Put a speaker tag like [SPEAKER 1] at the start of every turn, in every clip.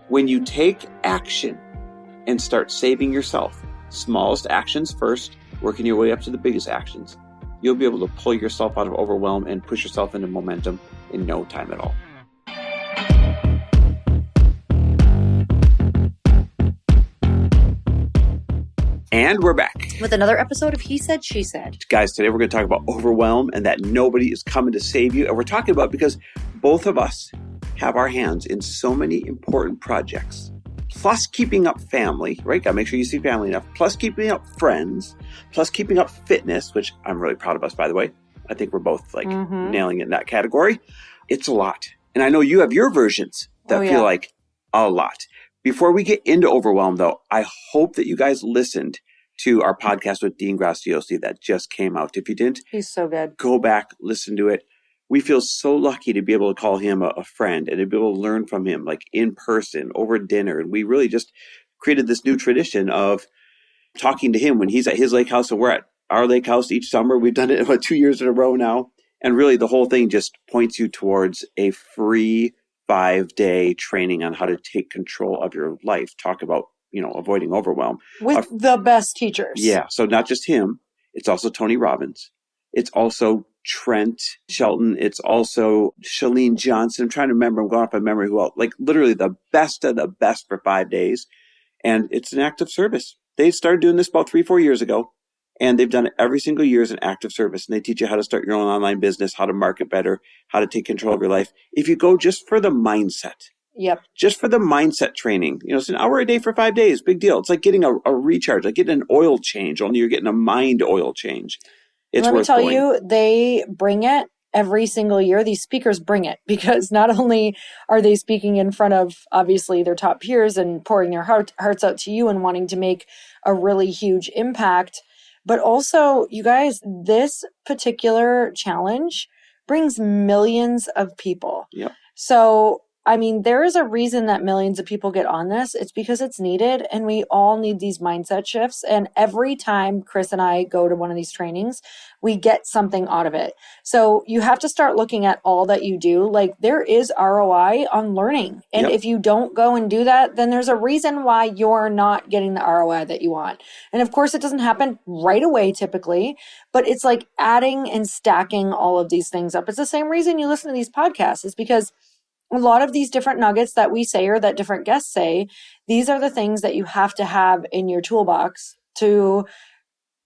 [SPEAKER 1] When you take action and start saving yourself, smallest actions first, working your way up to the biggest actions, you'll be able to pull yourself out of overwhelm and push yourself into momentum in no time at all. And we're back
[SPEAKER 2] with another episode of He Said, She Said.
[SPEAKER 1] Guys, today we're going to talk about overwhelm and that nobody is coming to save you. And we're talking about because both of us have our hands in so many important projects. Plus keeping up family, right? Got to make sure you see family enough. Plus keeping up friends. Plus keeping up fitness, which I'm really proud of us, by the way. I think we're both nailing it in that category. It's a lot. And I know you have your versions that feel like a lot. Before we get into overwhelm, though, I hope that you guys listened to our podcast with Dean Graciosi that just came out. If you didn't,
[SPEAKER 2] he's so good.
[SPEAKER 1] Go back, listen to it. We feel so lucky to be able to call him a friend and to be able to learn from him, like in person, over dinner. And we really just created this new tradition of talking to him when he's at his lake house and we're at our lake house each summer. We've done it about 2 years in a row now. And really the whole thing just points you towards a free 5-day training on how to take control of your life. Talk about, avoiding overwhelm.
[SPEAKER 2] With the best teachers.
[SPEAKER 1] Yeah. So not just him. It's also Tony Robbins. It's also Trent Shelton. It's also Chalene Johnson. I'm trying to remember. I'm going off my memory who else. Like literally the best of the best for 5 days. And it's an act of service. They started doing this about 3-4 years ago. And they've done it every single year as an act of service. And they teach you how to start your own online business, how to market better, how to take control of your life. If you go just for the mindset.
[SPEAKER 2] Yep.
[SPEAKER 1] Just for the mindset training. It's an hour a day for 5 days. Big deal. It's like getting a recharge, like getting an oil change, only you're getting a mind oil change. It's
[SPEAKER 2] Let me tell
[SPEAKER 1] going.
[SPEAKER 2] you, they bring it every single year. These speakers bring it because not only are they speaking in front of, obviously, their top peers and pouring their hearts out to you and wanting to make a really huge impact, but also, you guys, this particular challenge brings millions of people.
[SPEAKER 1] Yep.
[SPEAKER 2] So, there is a reason that millions of people get on this. It's because it's needed, and we all need these mindset shifts. And every time Chris and I go to one of these trainings, we get something out of it. So you have to start looking at all that you do. Like, there is ROI on learning. And if you don't go and do that, then there's a reason why you're not getting the ROI that you want. And of course, it doesn't happen right away typically, but it's like adding and stacking all of these things up. It's the same reason you listen to these podcasts, is because a lot of these different nuggets that we say or that different guests say, these are the things that you have to have in your toolbox to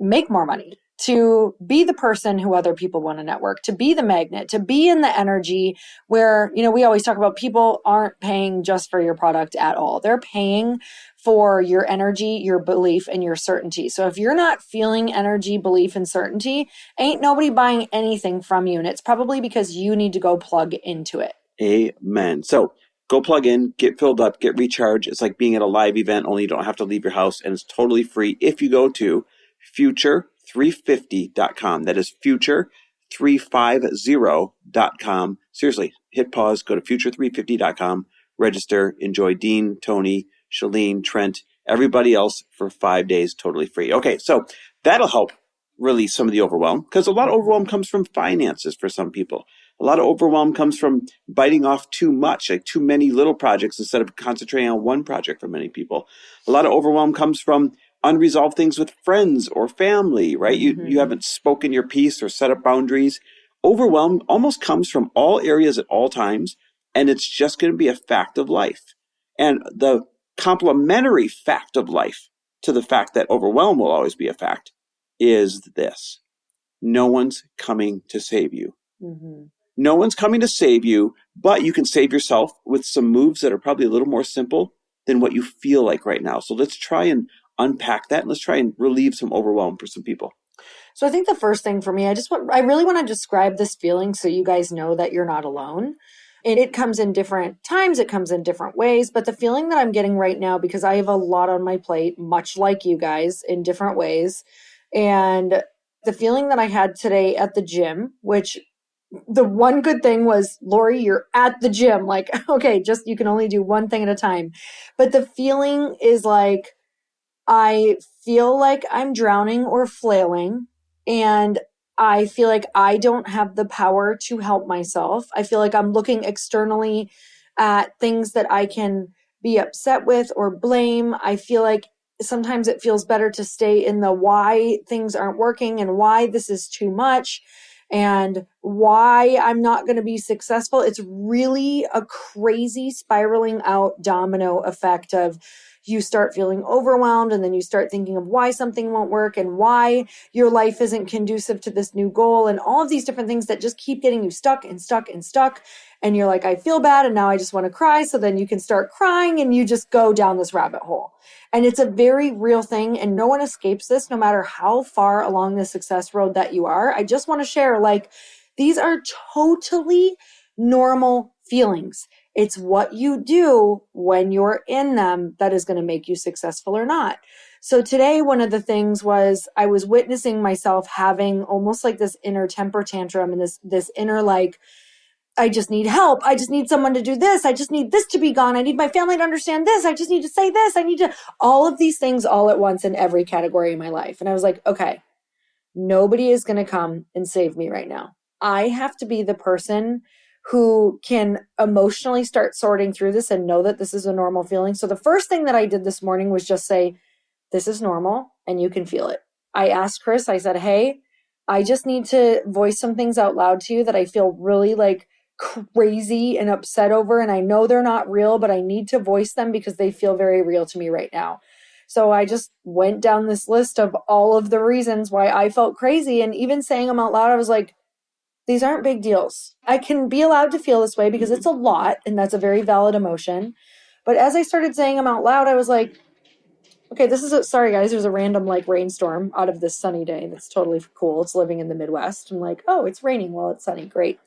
[SPEAKER 2] make more money, to be the person who other people want to network, to be the magnet, to be in the energy where, we always talk about people aren't paying just for your product at all. They're paying for your energy, your belief, and your certainty. So if you're not feeling energy, belief, and certainty, ain't nobody buying anything from you. And it's probably because you need to go plug into it.
[SPEAKER 1] Amen. So go plug in, get filled up, get recharged. It's like being at a live event, only you don't have to leave your house, and it's totally free if you go to future350.com. That is future350.com. Seriously, hit pause, go to future350.com, register, enjoy Dean, Tony, Chalene, Trent, everybody else for 5 days totally free. Okay, so that'll help release some of the overwhelm, because a lot of overwhelm comes from finances for some people. A lot of overwhelm comes from biting off too much, like too many little projects instead of concentrating on one project for many people. A lot of overwhelm comes from unresolved things with friends or family, right? You haven't spoken your piece or set up boundaries. Overwhelm almost comes from all areas at all times, and it's just going to be a fact of life. And the complementary fact of life to the fact that overwhelm will always be a fact is this: no one's coming to save you.
[SPEAKER 2] Mm-hmm.
[SPEAKER 1] No one's coming to save you, but you can save yourself with some moves that are probably a little more simple than what you feel like right now. So let's try and unpack that, and let's try and relieve some overwhelm for some people.
[SPEAKER 2] So I think the first thing for me, I really want to describe this feeling so you guys know that you're not alone. And it comes in different times, it comes in different ways, but the feeling that I'm getting right now, because I have a lot on my plate, much like you guys, in different ways. And the feeling that I had today at the gym, which the one good thing was, Lori, you're at the gym. Like, okay, just you can only do one thing at a time. But the feeling is like, I feel like I'm drowning or flailing, and I feel like I don't have the power to help myself. I feel like I'm looking externally at things that I can be upset with or blame. I feel like sometimes it feels better to stay in the why things aren't working and why this is too much and why I'm not going to be successful. It's really a crazy spiraling out domino effect of you start feeling overwhelmed and then you start thinking of why something won't work and why your life isn't conducive to this new goal and all of these different things that just keep getting you stuck and stuck and stuck. And you're like, I feel bad and now I just want to cry. So then you can start crying and you just go down this rabbit hole. And it's a very real thing and no one escapes this no matter how far along the success road that you are. I just want to share, like, these are totally normal feelings. It's what you do when you're in them that is going to make you successful or not. So today, one of the things was I was witnessing myself having almost like this inner temper tantrum and this inner, like, I just need help. I just need someone to do this. I just need this to be gone. I need my family to understand this. I just need to say this. I need to, all of these things all at once in every category of my life. And I was like, okay, nobody is going to come and save me right now. I have to be the person who can emotionally start sorting through this and know that this is a normal feeling. So the first thing that I did this morning was just say, this is normal and you can feel it. I asked Chris, I said, hey, I just need to voice some things out loud to you that I feel really like crazy and upset over. And I know they're not real, but I need to voice them because they feel very real to me right now. So I just went down this list of all of the reasons why I felt crazy. And even saying them out loud, I was like, these aren't big deals. I can be allowed to feel this way because it's a lot and that's a very valid emotion. But as I started saying them out loud, I was like, okay, sorry guys, there's a random like rainstorm out of this sunny day. That's totally cool. It's living in the Midwest. I'm like, oh, it's raining while it's sunny. Great.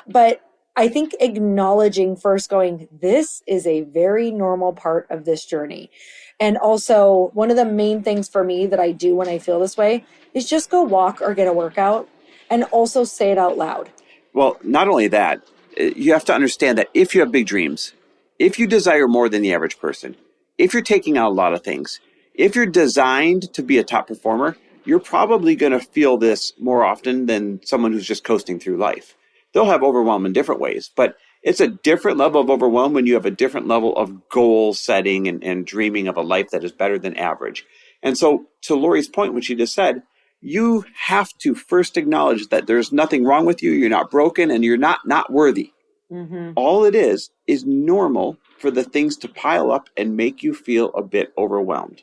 [SPEAKER 2] But I think acknowledging first going, this is a very normal part of this journey. And also one of the main things for me that I do when I feel this way is just go walk or get a workout and also say it out loud.
[SPEAKER 1] Well, not only that, you have to understand that if you have big dreams, if you desire more than the average person, if you're taking out a lot of things, if you're designed to be a top performer, you're probably going to feel this more often than someone who's just coasting through life. They'll have overwhelm in different ways, but it's a different level of overwhelm when you have a different level of goal setting and dreaming of a life that is better than average. And so to Lori's point, what she just said, you have to first acknowledge that there's nothing wrong with you, you're not broken, and you're not worthy. Mm-hmm. All it is normal for the things to pile up and make you feel a bit overwhelmed.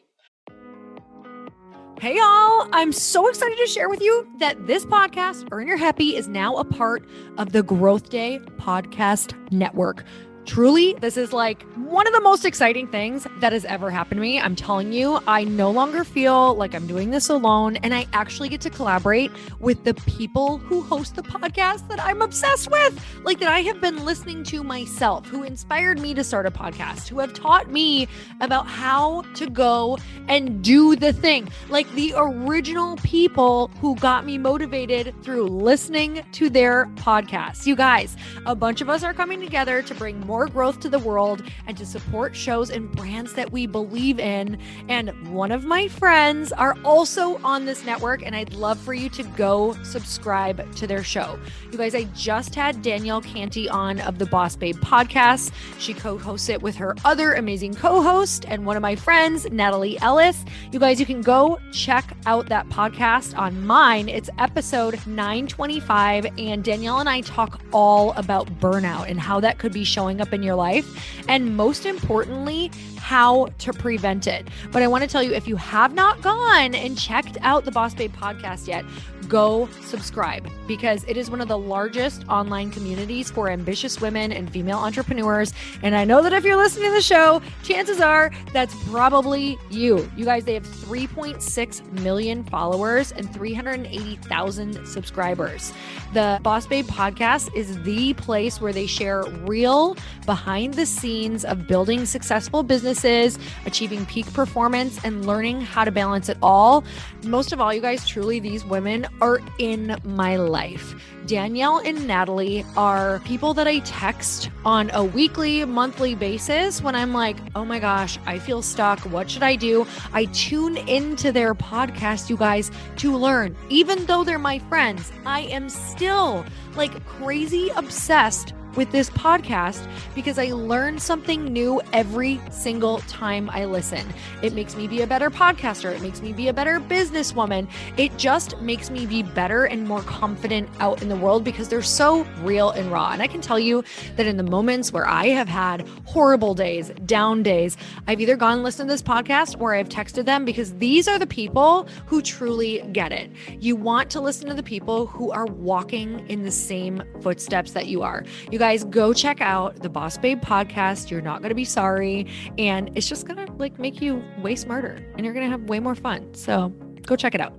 [SPEAKER 3] Hey y'all, I'm so excited to share with you that this podcast, Earn Your Happy, is now a part of the Growth Day Podcast Network. Truly, this is like one of the most exciting things that has ever happened to me. I'm telling you, I no longer feel like I'm doing this alone, and I actually get to collaborate with the people who host the podcast that I'm obsessed with, like that I have been listening to myself, who inspired me to start a podcast, who have taught me about how to go and do the thing, like the original people who got me motivated through listening to their podcasts. You guys, a bunch of us are coming together to bring more growth to the world and to support shows and brands that we believe in. And one of my friends are also on this network, and I'd love for you to go subscribe to their show. You guys, I just had Danielle Canty on of the Boss Babe podcast. She co-hosts it with her other amazing co-host and one of my friends, Natalie Ellis. You guys, you can go check out that podcast on mine. It's episode 925, and Danielle and I talk all about burnout and how that could be showing up in your life, and most importantly, how to prevent it. But I want to tell you, if you have not gone and checked out the Boss Babe podcast yet, go subscribe, because it is one of the largest online communities for ambitious women and female entrepreneurs. And I know that if you're listening to the show, chances are that's probably you. You guys, they have 3.6 million followers and 380,000 subscribers. The Boss Babe podcast is the place where they share real behind the scenes of building successful businesses, achieving peak performance, and learning how to balance it all. Most of all, you guys, truly, these women are in my life. Danielle and Natalie are people that I text on a weekly, monthly basis when I'm like, oh my gosh, I feel stuck. What should I do? I tune into their podcast, you guys, to learn. Even though they're my friends, I am still like crazy obsessed with this podcast because I learn something new every single time I listen. It makes me be a better podcaster. It makes me be a better businesswoman. It just makes me be better and more confident out in the world because they're so real and raw. And I can tell you that in the moments where I have had horrible days, down days, I've either gone and listened to this podcast or I've texted them because these are the people who truly get it. You want to listen to the people who are walking in the same footsteps that you are. You guys go check out the Boss Babe podcast. You're not going to be sorry. And it's just going to make you way smarter and you're going to have way more fun. So go check it out.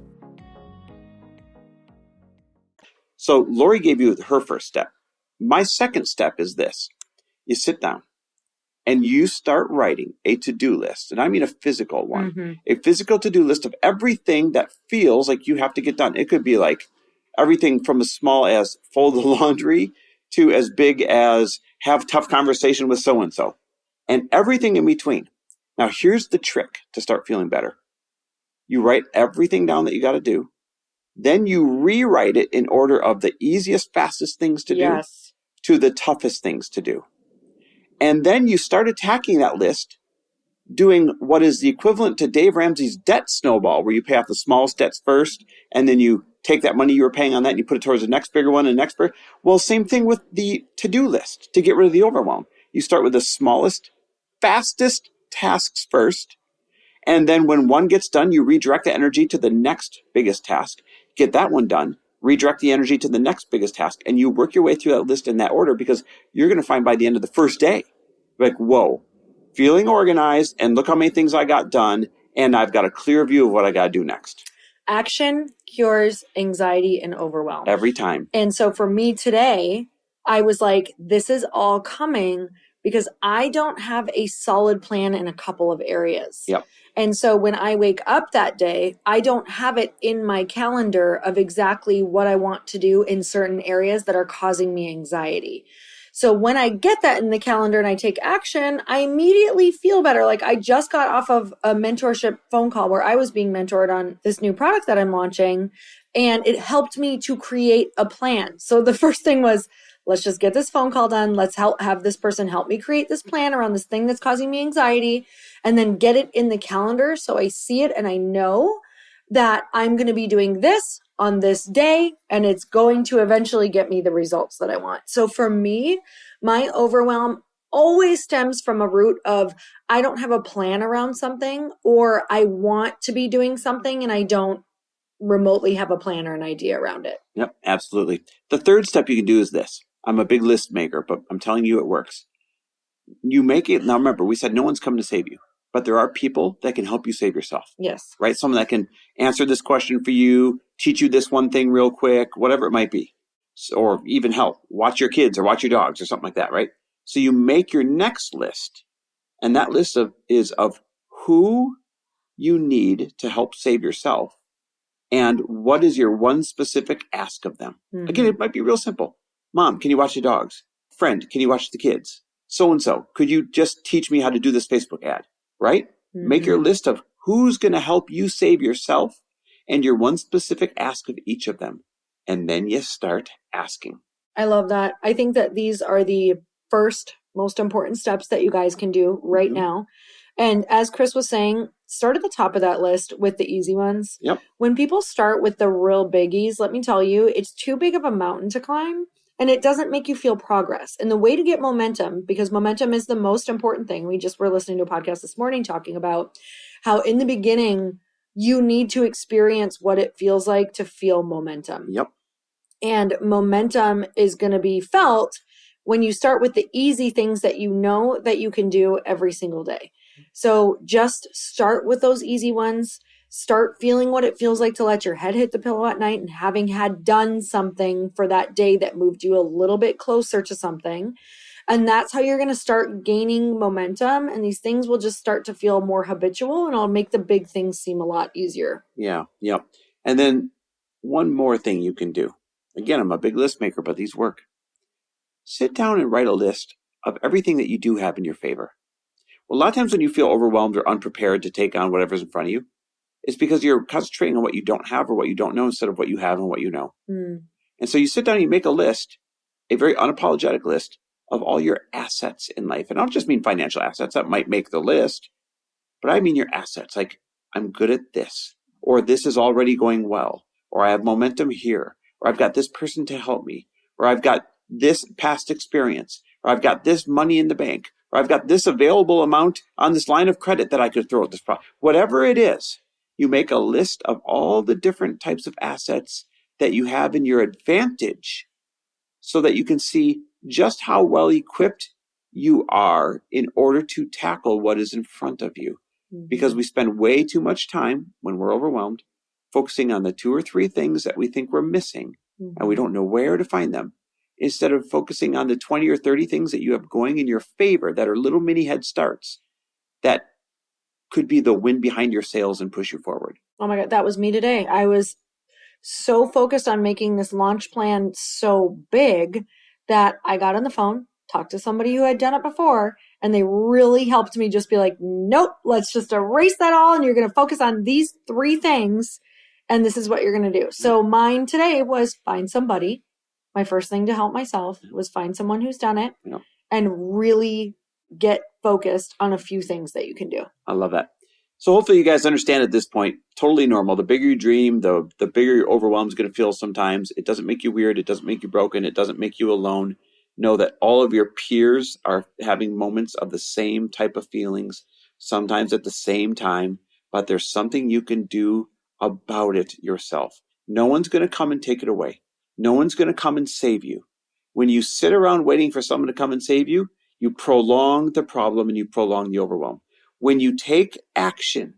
[SPEAKER 1] So Lori gave you her first step. My second step is this. You sit down and you start writing a to-do list. And I mean a physical one, a physical to-do list of everything that feels like you have to get done. It could be like everything from as small as fold the laundry to as big as have tough conversation with so-and-so and everything in between. Now, here's the trick to start feeling better. You write everything down that you got to do. Then you rewrite it in order of the easiest, fastest things to do to the toughest things to do. And then you start attacking that list, doing what is the equivalent to Dave Ramsey's debt snowball, where you pay off the smallest debts first, and then you take that money you were paying on that and you put it towards the next bigger one and the next bigger. Well, same thing with the to-do list to get rid of the overwhelm. You start with the smallest, fastest tasks first. And then when one gets done, you redirect the energy to the next biggest task. Get that one done. Redirect the energy to the next biggest task. And you work your way through that list in that order because you're going to find by the end of the first day, like, whoa, feeling organized and look how many things I got done. And I've got a clear view of what I got to do next.
[SPEAKER 2] Action cures anxiety and overwhelm.
[SPEAKER 1] Every time.
[SPEAKER 2] And so for me today, I was like, this is all coming because I don't have a solid plan in a couple of areas.
[SPEAKER 1] Yep.
[SPEAKER 2] And so when I wake up that day, I don't have it in my calendar of exactly what I want to do in certain areas that are causing me anxiety. So when I get that in the calendar and I take action, I immediately feel better. Like I just got off of a mentorship phone call where I was being mentored on this new product that I'm launching, and it helped me to create a plan. So the first thing was, let's just get this phone call done. Let's have this person help me create this plan around this thing that's causing me anxiety, and then get it in the calendar so I see it and I know that I'm going to be doing this on this day, and it's going to eventually get me the results that I want. So for me, my overwhelm always stems from a root of I don't have a plan around something, or I want to be doing something and I don't remotely have a plan or an idea around it.
[SPEAKER 1] Yep, absolutely. The third step you can do is this. I'm a big list maker, but I'm telling you it works. You make it. Now remember, we said no one's coming to save you, but there are people that can help you save yourself.
[SPEAKER 2] Yes.
[SPEAKER 1] Right? Someone that can answer this question for you, teach you this one thing real quick, whatever it might be. So, or even help. Watch your kids or watch your dogs or something like that, right? So you make your next list, and that list is of who you need to help save yourself and what is your one specific ask of them. Mm-hmm. Again, it might be real simple. Mom, can you watch the dogs? Friend, can you watch the kids? So-and-so, could you just teach me how to do this Facebook ad? Right? Mm-hmm. Make your list of who's going to help you save yourself and your one specific ask of each of them. And then you start asking.
[SPEAKER 2] I love that. I think that these are the first most important steps that you guys can do right now. And as Chris was saying, start at the top of that list with the easy ones.
[SPEAKER 1] Yep.
[SPEAKER 2] When people start with the real biggies, let me tell you, it's too big of a mountain to climb. And it doesn't make you feel progress. And the way to get momentum, because momentum is the most important thing. We just were listening to a podcast this morning talking about how in the beginning, you need to experience what it feels like to feel momentum.
[SPEAKER 1] Yep.
[SPEAKER 2] And momentum is going to be felt when you start with the easy things that you know that you can do every single day. So just start with those easy ones. Start feeling what it feels like to let your head hit the pillow at night and having had done something for that day that moved you a little bit closer to something. And that's how you're going to start gaining momentum. And these things will just start to feel more habitual, and it'll make the big things seem a lot easier.
[SPEAKER 1] Yeah. Yep. And then one more thing you can do. Again, I'm a big list maker, but these work. Sit down and write a list of everything that you do have in your favor. Well, a lot of times when you feel overwhelmed or unprepared to take on whatever's in front of you, it's because you're concentrating on what you don't have or what you don't know instead of what you have and what you know. And so you sit down and you make a list, a very unapologetic list of all your assets in life. And I don't just mean financial assets that might make the list, but I mean your assets. Like, I'm good at this, or this is already going well, or I have momentum here, or I've got this person to help me, or I've got this past experience, or I've got this money in the bank, or I've got this available amount on this line of credit that I could throw at this product. Whatever it is, you make a list of all the different types of assets that you have in your advantage so that you can see just how well equipped you are in order to tackle what is in front of you. Because we spend way too much time when we're overwhelmed focusing on the 2 or 3 things that we think we're missing and we don't know where to find them, instead of focusing on the 20 or 30 things that you have going in your favor that are little mini head starts that could be the wind behind your sails and push you forward.
[SPEAKER 2] Oh my God, that was me today. I was so focused on making this launch plan so big that I got on the phone, talked to somebody who had done it before, and they really helped me just be like, nope, let's just erase that all. And you're going to focus on these 3 things. And this is what you're going to do. So mine today was find somebody. My first thing to help myself was find someone who's done it and really get focused on a few things that you can do.
[SPEAKER 1] I love that. So hopefully you guys understand at this point, totally normal. The bigger you dream, the bigger your overwhelm is going to feel sometimes. It doesn't make you weird. It doesn't make you broken. It doesn't make you alone. Know that all of your peers are having moments of the same type of feelings, sometimes at the same time, but there's something you can do about it yourself. No one's going to come and take it away. No one's going to come and save you. When you sit around waiting for someone to come and save you, you prolong the problem and you prolong the overwhelm. When you take action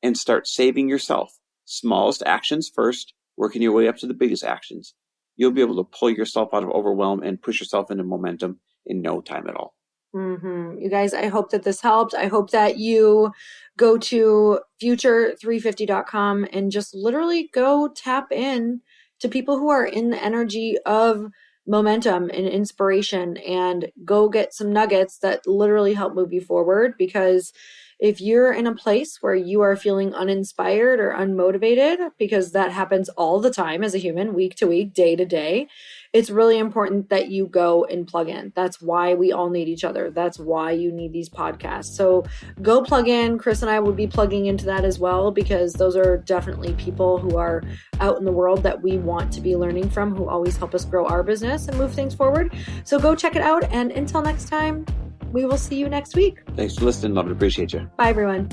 [SPEAKER 1] and start saving yourself, smallest actions first, working your way up to the biggest actions, you'll be able to pull yourself out of overwhelm and push yourself into momentum in no time at all.
[SPEAKER 2] You guys, I hope that this helped. I hope that you go to future350.com and just literally go tap in to people who are in the energy of momentum and inspiration and go get some nuggets that literally help move you forward. Because if you're in a place where you are feeling uninspired or unmotivated, because that happens all the time as a human, week to week, day to day, it's really important that you go and plug in. That's why we all need each other. That's why you need these podcasts. So go plug in. Chris and I will be plugging into that as well, because those are definitely people who are out in the world that we want to be learning from, who always help us grow our business and move things forward. So go check it out. And until next time, we will see you next week.
[SPEAKER 1] Thanks for listening. Love and appreciate you.
[SPEAKER 2] Bye, everyone.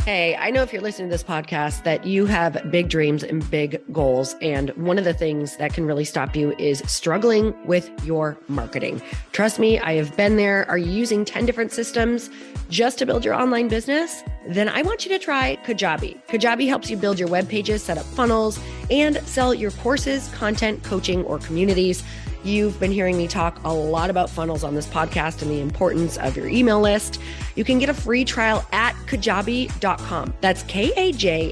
[SPEAKER 4] Hey, I know if you're listening to this podcast that you have big dreams and big goals. And one of the things that can really stop you is struggling with your marketing. Trust me, I have been there. Are you using 10 different systems just to build your online business? Then I want you to try Kajabi. Kajabi helps you build your web pages, set up funnels, and sell your courses, content, coaching, or communities. You've been hearing me talk a lot about funnels on this podcast and the importance of your email list. You can get a free trial at kajabi.com. That's Kajabi.com.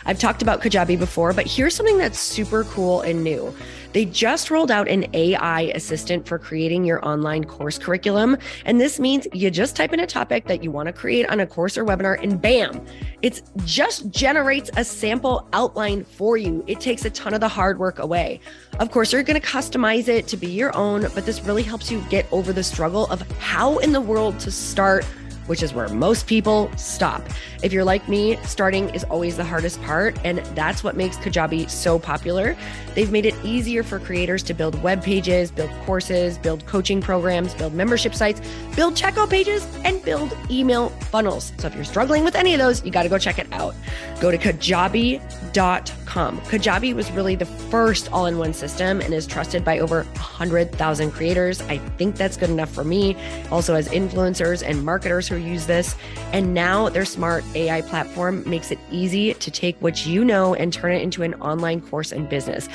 [SPEAKER 4] I've talked about Kajabi before, but here's something that's super cool and new. They just rolled out an AI assistant for creating your online course curriculum. And this means you just type in a topic that you want to create on a course or webinar and bam, it just generates a sample outline for you. It takes a ton of the hard work away. Of course, you're going to customize it to be your own, but this really helps you get over the struggle of how in the world to start, which is where most people stop. If you're like me, starting is always the hardest part, and that's what makes Kajabi so popular. They've made it easier for creators to build web pages, build courses, build coaching programs, build membership sites, build checkout pages, and build email funnels. So if you're struggling with any of those, you got to go check it out. Go to Kajabi.com. Kajabi was really the first all-in-one system and is trusted by over 100,000 creators. I think that's good enough for me. Also has influencers and marketers who use this. And now their smart AI platform makes it easy to take what you know and turn it into an online course and business.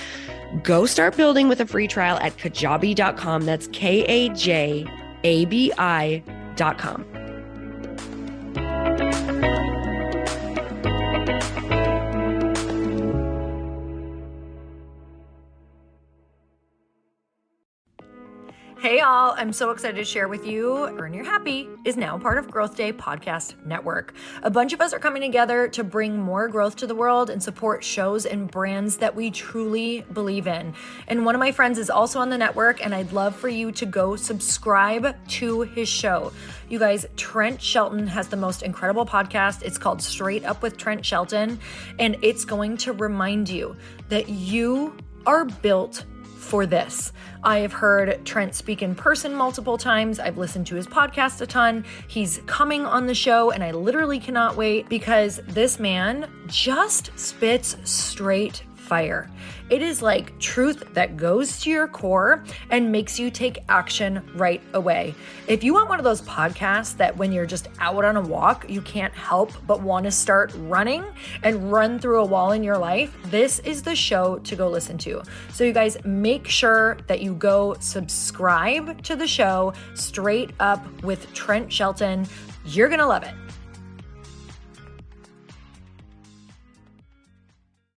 [SPEAKER 4] Go start building with a free trial at Kajabi.com. That's Kajabi.com.
[SPEAKER 3] Hey all, I'm so excited to share with you, Earn Your Happy is now part of Growth Day Podcast Network. A bunch of us are coming together to bring more growth to the world and support shows and brands that we truly believe in. And one of my friends is also on the network, and I'd love for you to go subscribe to his show. You guys, Trent Shelton has the most incredible podcast. It's called Straight Up with Trent Shelton, and it's going to remind you that you are built for this. I have heard Trent speak in person multiple times. I've listened to his podcast a ton. He's coming on the show, and I literally cannot wait because this man just spits straight fire. It is like truth that goes to your core and makes you take action right away. If you want one of those podcasts that when you're just out on a walk, you can't help but want to start running and run through a wall in your life, this is the show to go listen to. So you guys, make sure that you go subscribe to the show, Straight Up with Trent Shelton. You're going to love it.